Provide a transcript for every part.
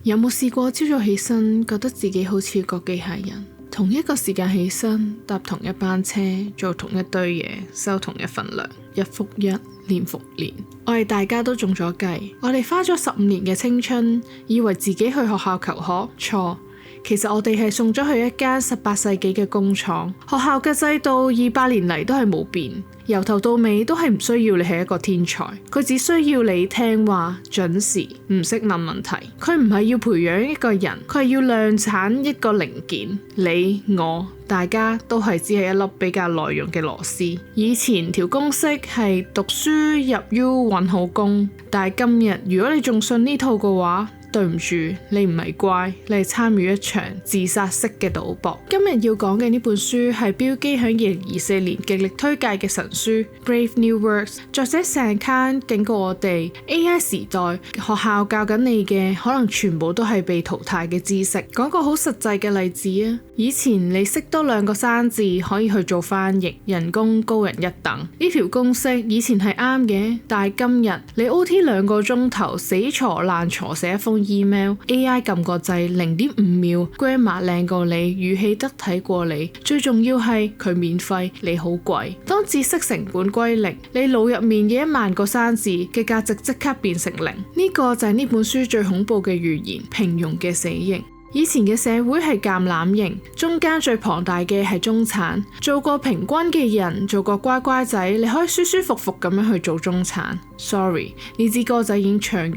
有冇試過朝早起身覺得自己好似個機械人，同一個時間起身，搭同一班車，做同一堆嘢，收同一份糧，日復一，年復年。我哋大家都中咗計，我哋花咗15年嘅青春，以為自己去學校求學，錯。其實我哋係送咗去一間18世紀嘅工廠。學校嘅制度200年嚟都係冇變，由頭到尾都係唔需要你係一個天才，佢只需要你聽話、準時、唔識問問題。佢唔係要培養一個人，佢係要量產一個零件。你我大家都係只係一粒比較耐用嘅螺絲。以前條公式係讀書入 U 揾好工，但係今日如果你仲信呢套嘅話，對唔住，你唔係乖，你係參與一場自殺式嘅賭博。今日要講嘅呢本書係標基喺2024年極力推介嘅神書《Brave New Works》，作者 Sam Khan 警告我哋 AI 時代學校教緊你嘅可能全部都係被淘汰嘅知識。講個好實際嘅例子啊，以前你識多2個生字可以去做翻譯，人工高人一等。呢條公式以前係啱嘅，但係今日你 OT 2個鐘頭死錯爛錯寫一封email AI 撳個掣0.5秒 grammar 靚過你，語氣得體過你，最重要係佢免費，你好貴。當知識成本歸零，你腦入面嘅1萬個生字嘅價值即刻變成0。呢個就係呢本書最恐怖嘅預言，平庸嘅死刑。以前嘅社會係橄欖型，中間最龐大嘅係中產，做個平均嘅人，做個乖乖仔，你可以舒舒服服咁樣去做中產。Sorry， 呢支歌仔已經唱完。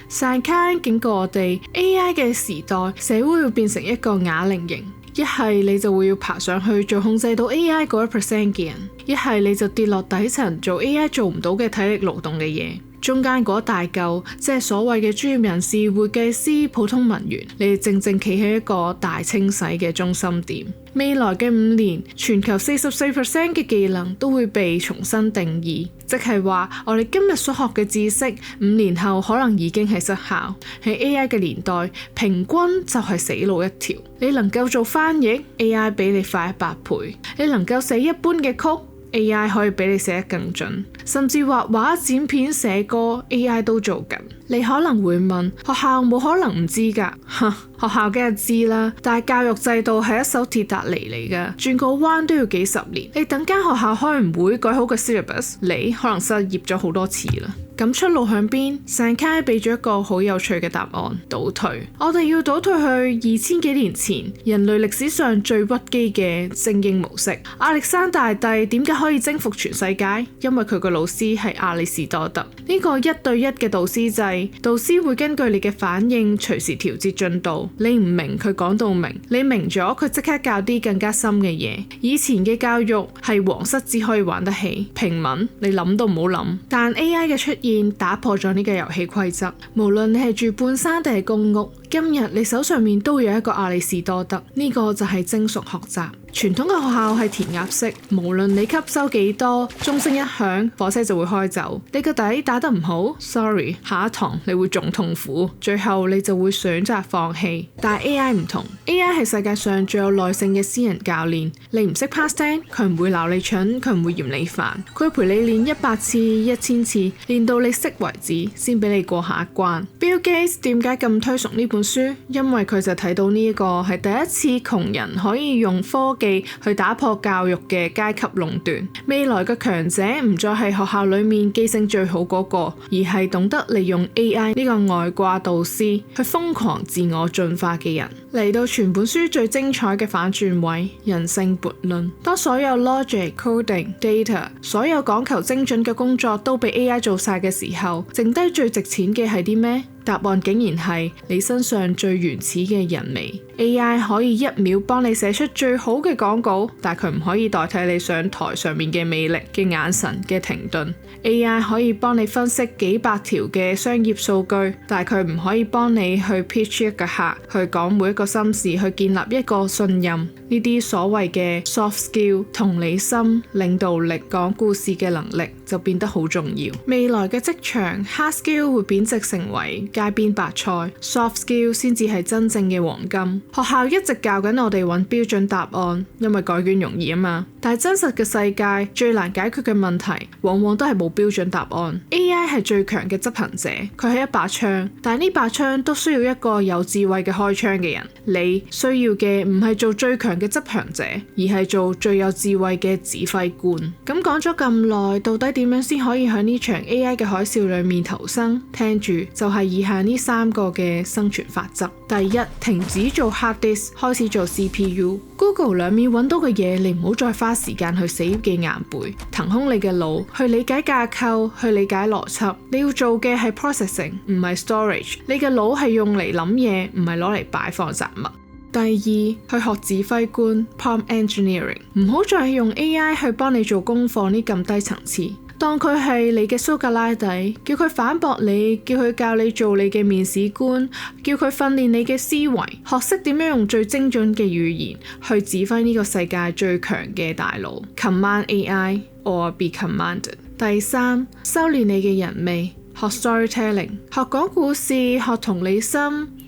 Sam Khan警告我哋 AI 嘅時代，社會會變成一個啞鈴型，一係你就會要爬上去做控制到 AI 嗰1% 嘅人，一係你就跌落底層做 AI 做唔到嘅體力勞動嘅嘢。中間嗰大嚿，即係所謂嘅專業人士、會計師、普通文員，你哋正正企喺一個大清洗嘅中心點。未來嘅5年，全球44% 嘅技能都會被重新定義，即係話我哋今日所學嘅知識，5年後可能已經係失效。喺 AI 嘅年代，平均就係死路一條。你能夠做翻譯 ，AI 比你快100倍；你能夠寫一般嘅曲，AI 可以比你寫得更準，甚至畫畫、剪片、寫歌 ，AI 都做緊。你可能會問，學校冇可能唔知㗎？學校梗係知啦，但係教育制度係一艘鐵達尼嚟㗎，轉個彎都要幾十年。你等間學校開完會改好個 syllabus， 你可能失業咗好多次啦。咁出路向邊？Sam Khan俾咗一個好有趣嘅答案：倒退。我哋要倒退去2000幾年前，人類歷史上最屈機嘅精英模式。亞歷山大帝點解可以征服全世界？因為佢個老師係亞里士多德。呢個1對1嘅導師制，導師會根據你嘅反應隨時調節進度。你唔明佢講到明，你明咗佢即刻教啲更加深嘅嘢。以前嘅教育係皇室只可以玩得起，平民你諗都唔好諗。但 AI 嘅出現打破咗呢個遊戲規則，無論你係住半山定係公屋，今日你手上面都有一個亞里士多德。呢個就係精熟學習。傳統嘅學校係填鴨式，無論你吸收幾多，鐘聲一響，火車就會開走。你個底打得唔好 ，sorry， 下一堂你會仲痛苦，最後你就會選擇放棄。但係 AI 唔同 ，AI 係世界上最有耐性嘅私人教練。你唔識 past tense， 佢唔會鬧你蠢，佢唔會嫌你煩，佢陪你練100次、1000次，練到你識為止，先俾你過下一關。Bill Gates 點解咁推崇呢本書？因為佢就睇到呢一個係第一次窮人可以用科技去打破教育嘅階級壟斷。未來嘅強者唔再係學校裏面記性最好嗰個，而係懂得利用 AI 呢個外掛導師去瘋狂自我進化嘅人。嚟到全本書最精彩嘅反轉位，人性悖論。當所有 logic、coding、data 所有講求精準嘅工作都被 AI 做晒嘅時候，剩低最值錢嘅係啲咩？答案竟然係你身上最原始嘅人味。AI 可以1秒幫你寫出最好嘅廣告，但佢唔可以代替你上台上面嘅魅力、嘅眼神、嘅停頓。AI 可以幫你分析幾百條嘅商業數據，但佢唔可以幫你去 pitch 一個客，去講每一個心事，去建立一個信任。呢啲所謂嘅 soft skill、同理心、領導力、講故事嘅能力就變得好重要。未來嘅職場 hard skill 會貶值成為街邊白菜 ，soft skill 先至係真正嘅黃金。學校一直教緊我哋揾標準答案，因為改卷容易啊嘛。但係真實嘅世界最難解決嘅問題，往往都係冇標準答案。AI 係最強嘅執行者，佢係一把槍，但係呢把槍都需要一個有智慧嘅開槍嘅人。你需要嘅唔係做最強嘅執行者，而係做最有智慧嘅指揮官。咁講咗咁耐，到底點樣先可以喺呢場 AI 嘅海嘯裏面逃生？聽住就係以下呢3個嘅生存法則。第一，停止做 hard disk， 開始做 CPU。Google 兩面揾到嘅嘢，你唔好再花時間去死記硬背，騰空你嘅腦去理解架構，去理解邏輯。你要做嘅係 processing， 唔係 storage。你嘅腦係用嚟諗嘢，唔係攞嚟擺放雜物。第二，去學指揮官 prompt engineering， 唔好再用 AI 去幫你做功課呢咁低層次。當佢係你嘅蘇格拉底，叫佢反駁你，叫佢教你做你嘅面試官，叫佢訓練你嘅思維，學識點樣用最精準嘅語言去指揮呢個世界最強嘅大腦。Command AI or be commanded。第三，修煉你嘅人味，學 storytelling， 學講故事，學同理心。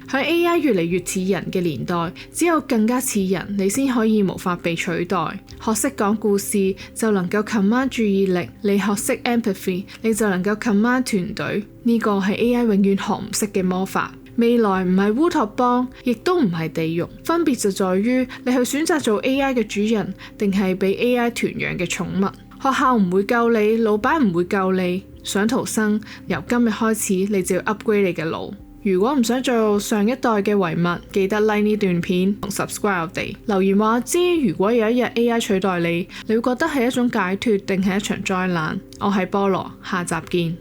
喺 AI 越嚟越似人嘅年代，只有更加似人，你先可以無法被取代。學識講故事就能夠 command 注意力，你學識 empathy， 你就能夠 command 團隊。呢個係 AI 永遠學唔識嘅魔法。未來唔係烏托邦，亦都唔係地獄，分別就在於你去選擇做 AI 嘅主人，定係俾 AI 團養嘅寵物。學校唔會救你，老闆唔會救你。想逃生，由今日開始你就要 upgrade 你嘅腦。如果唔想做上一代嘅遺物，記得 like 呢段片同 subscribe 我哋。留言話我知，如果有一日 AI 取代你，你會覺得係一種解脫定係一場災難？我係菠蘿，下集見。